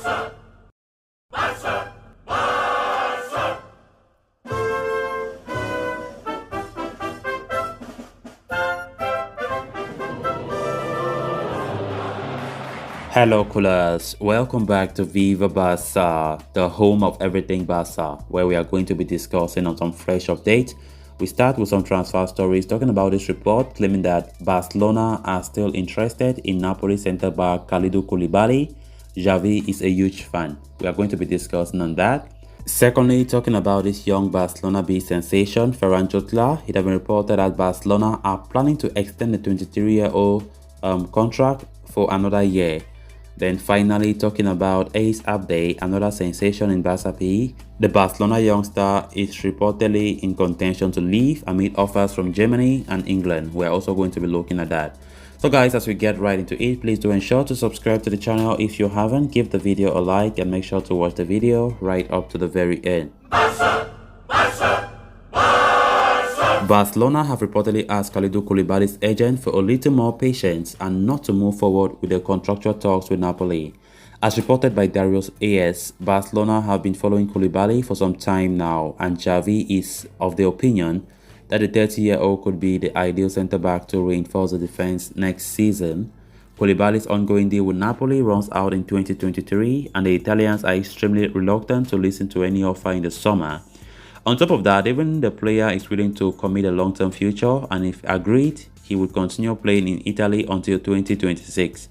Hello, coolers. Welcome back to Viva Barca, the home of everything Barca, where we are going to be discussing on some fresh updates. We start with some transfer stories, talking about this report claiming that Barcelona are still interested in Napoli centre-back Kalidou Koulibaly. Xavi is a huge fan. We are going to be discussing on that. Secondly, talking about this young Barcelona B sensation, Ferran Jutgla. It has been reported that Barcelona are planning to extend the 23-year-old contract for another year. Then finally, talking about Ace Abde, another sensation in Barca PE. The Barcelona youngster is reportedly in contention to leave amid offers from Germany and England. We're also going to be looking at that. So guys, as we get right into it, please do ensure to subscribe to the channel if you haven't. Give the video a like and make sure to watch the video right up to the very end. Barcelona have reportedly asked Kalidou Koulibaly's agent for a little more patience and not to move forward with the contractual talks with Napoli. As reported by Darius AS, Barcelona have been following Koulibaly for some time now, and Xavi is of the opinion that the 30-year-old could be the ideal centre-back to reinforce the defence next season. Koulibaly's ongoing deal with Napoli runs out in 2023, and the Italians are extremely reluctant to listen to any offer in the summer. On top of that, even the player is willing to commit a long-term future, and if agreed, he would continue playing in Italy until 2026.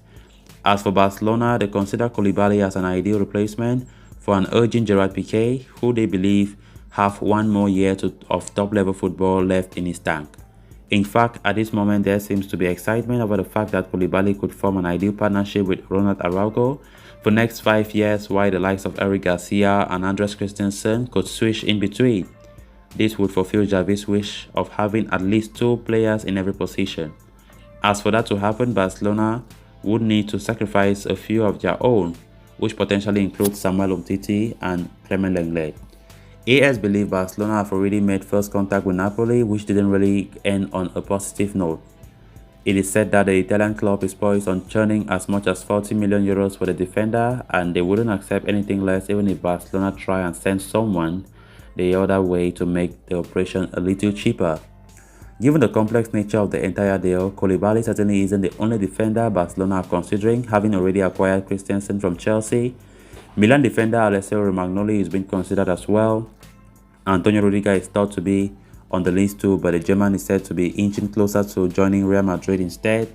As for Barcelona, they consider Koulibaly as an ideal replacement for an urging Gerard Piqué, who they believe have one more year of top-level football left in his tank. In fact, at this moment, there seems to be excitement over the fact that Koulibaly could form an ideal partnership with Ronald Araujo for the next 5 years, while the likes of Eric Garcia and Andres Christensen could switch in between. This would fulfill Xavi's wish of having at least 2 players in every position. As for that to happen, Barcelona would need to sacrifice a few of their own, which potentially includes Samuel Umtiti and Clement Lenglet. AS believe Barcelona have already made first contact with Napoli, which didn't really end on a positive note. It is said that the Italian club is poised on churning as much as 40 million euros for the defender, and they wouldn't accept anything less even if Barcelona try and send someone the other way to make the operation a little cheaper. Given the complex nature of the entire deal, Koulibaly certainly isn't the only defender Barcelona are considering, having already acquired Christensen from Chelsea. Milan defender Alessio Romagnoli is being considered as well. Antonio Rudiger is thought to be on the list too, but the German is said to be inching closer to joining Real Madrid instead.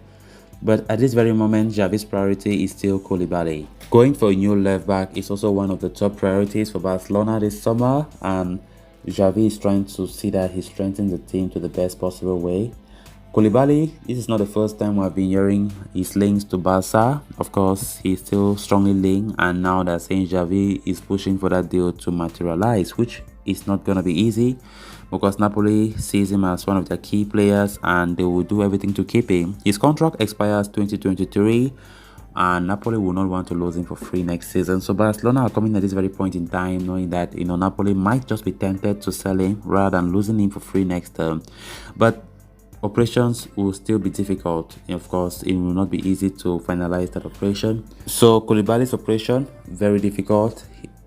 But at this very moment, Xavi's priority is still Koulibaly. Going for a new left back is also one of the top priorities for Barcelona this summer, and Xavi is trying to see that he strengthens the team to the best possible way. Koulibaly, this is not the first time we have been hearing his links to Barca. Of course, he's still strongly linked, and now they're saying Xavi is pushing for that deal to materialize, which is not going to be easy because Napoli sees him as one of their key players and they will do everything to keep him. His contract expires 2023 and Napoli will not want to lose him for free next season. So Barcelona are coming at this very point in time knowing that Napoli might just be tempted to sell him rather than losing him for free next term. But operations will still be difficult. Of course, it will not be easy to finalize that operation. So Koulibaly's operation, very difficult.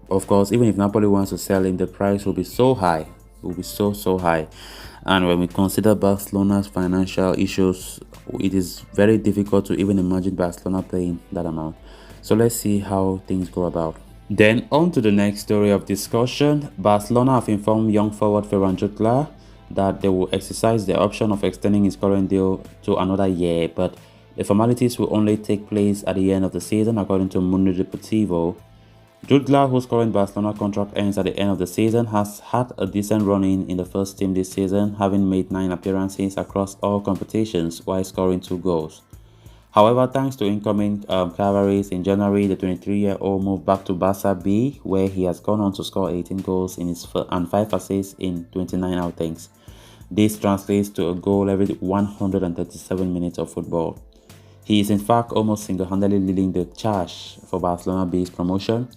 Of course, even if Napoli wants to sell him, the price will be so high. It will be so high. And when we consider Barcelona's financial issues, it is very difficult to even imagine Barcelona paying that amount. So let's see how things go about. Then on to the next story of discussion. Barcelona have informed young forward Ferran Jutgla that they will exercise the option of extending his current deal to another year, but the formalities will only take place at the end of the season, according to Mundo Deportivo. Jutgla, whose current Barcelona contract ends at the end of the season, has had a decent run-in in the first team this season, having made 9 appearances across all competitions while scoring 2 goals. However, thanks to incoming cavalries in January, the 23-year-old moved back to Barca B, where he has gone on to score 18 goals and 5 assists in 29 outings. This translates to a goal every 137 minutes of football. He is in fact almost single-handedly leading the charge for Barcelona B's promotion.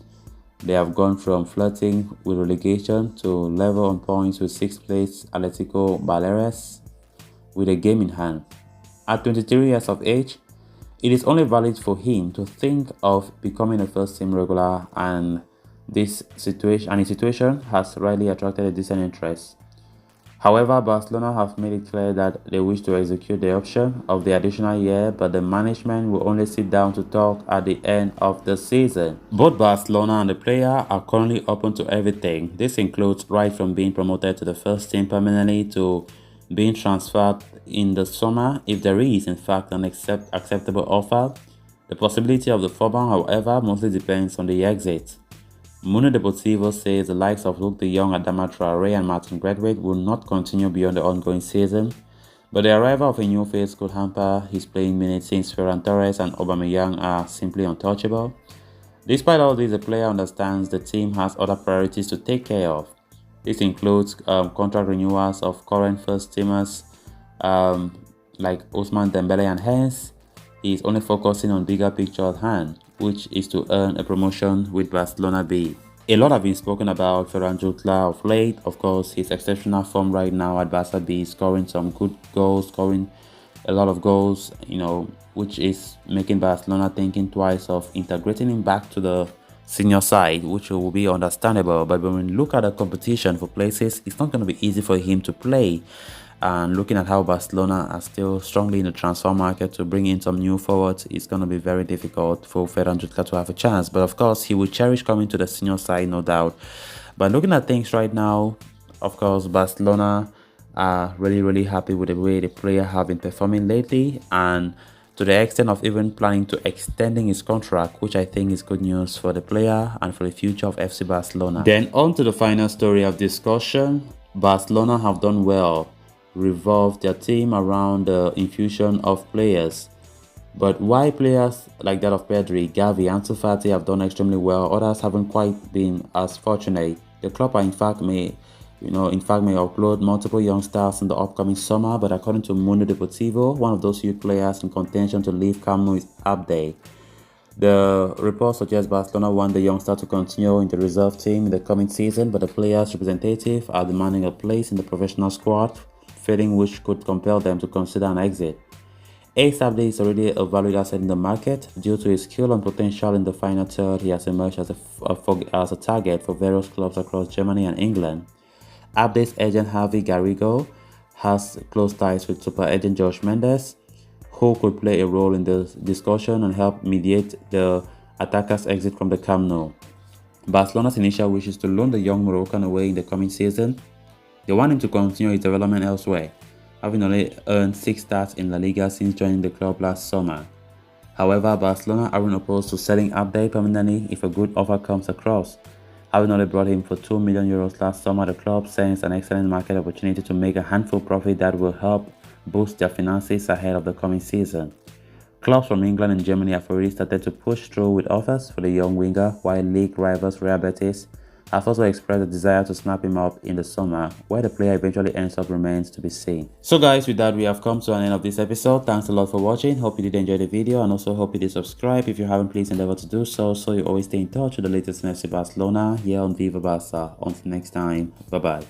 They have gone from flirting with relegation to level on points with 6th place Atletico Baleares with a game in hand. At 23 years of age, It is only valid for him to think of becoming a first-team regular, and his situation has rightly attracted a decent interest. However, Barcelona have made it clear that they wish to execute the option of the additional year, but the management will only sit down to talk at the end of the season. Both Barcelona and the player are currently open to everything. This includes right from being promoted to the first team permanently to being transferred in the summer if there is in fact an acceptable offer. The possibility of the former, however, mostly depends on the exit. Mundo Deportivo says the likes of Luke de Jong, Adama Traore and Martin Braithwaite will not continue beyond the ongoing season, but the arrival of a new face could hamper his playing minutes since Ferran Torres and Aubameyang are simply untouchable. Despite all this, the player understands the team has other priorities to take care of. This includes contract renewals of current first-teamers like Ousmane Dembele, and hence he is only focusing on bigger picture at hand, which is to earn a promotion with Barcelona B. A lot have been spoken about Ferran Jutgla of late. Of course, his exceptional form right now at Barca B, scoring some good goals, scoring a lot of goals, which is making Barcelona thinking twice of integrating him back to the senior side, which will be understandable. But when we look at the competition for places, it's not going to be easy for him to play. And looking at how Barcelona are still strongly in the transfer market to bring in some new forwards, it's going to be very difficult for Ferran Jutgla to have a chance. But of course, he will cherish coming to the senior side, no doubt. But looking at things right now, of course, Barcelona are really happy with the way the player have been performing lately, and to the extent of even planning to extending his contract, which I think is good news for the player and for the future of FC Barcelona. Then on to the final story of discussion. Barcelona have done well, revolve their team around the infusion of players. But why players like that of Pedri, Gavi, and Ansu Fati have done extremely well, others haven't quite been as fortunate. The club are in fact may upload multiple young stars in the upcoming summer, but according to Mundo Deportivo, one of those youth players in contention to leave Camp Nou is Abde. The report suggests Barcelona want the youngster to continue in the reserve team in the coming season, but the player's representative are demanding a place in the professional squad, failing which could compel them to consider an exit. Abde is already a valued asset in the market. Due to his skill and potential in the final third, he has emerged as a target for various clubs across Germany and England. Abde's agent Javi Garrigo has close ties with super agent Josh Mendes, who could play a role in the discussion and help mediate the attacker's exit from the Camp Nou. Barcelona's initial wish is to loan the young Moroccan away in the coming season. They want him to continue his development elsewhere, having only earned 6 starts in La Liga since joining the club last summer. However, Barcelona aren't opposed to selling Abde permanently if a good offer comes across. Having only brought him for €2 million last summer, the club sends an excellent market opportunity to make a handful profit that will help boost their finances ahead of the coming season. Clubs from England and Germany have already started to push through with offers for the young winger, while league rivals Real Betis have also expressed a desire to snap him up in the summer. Where the player eventually ends up remains to be seen. So guys, with that we have come to an end of this episode. Thanks a lot for watching. Hope you did enjoy the video, and also hope you did subscribe. If you haven't, please endeavor to do so you always stay in touch with the latest in FC Barcelona here on Viva Barca. Until next time, bye bye.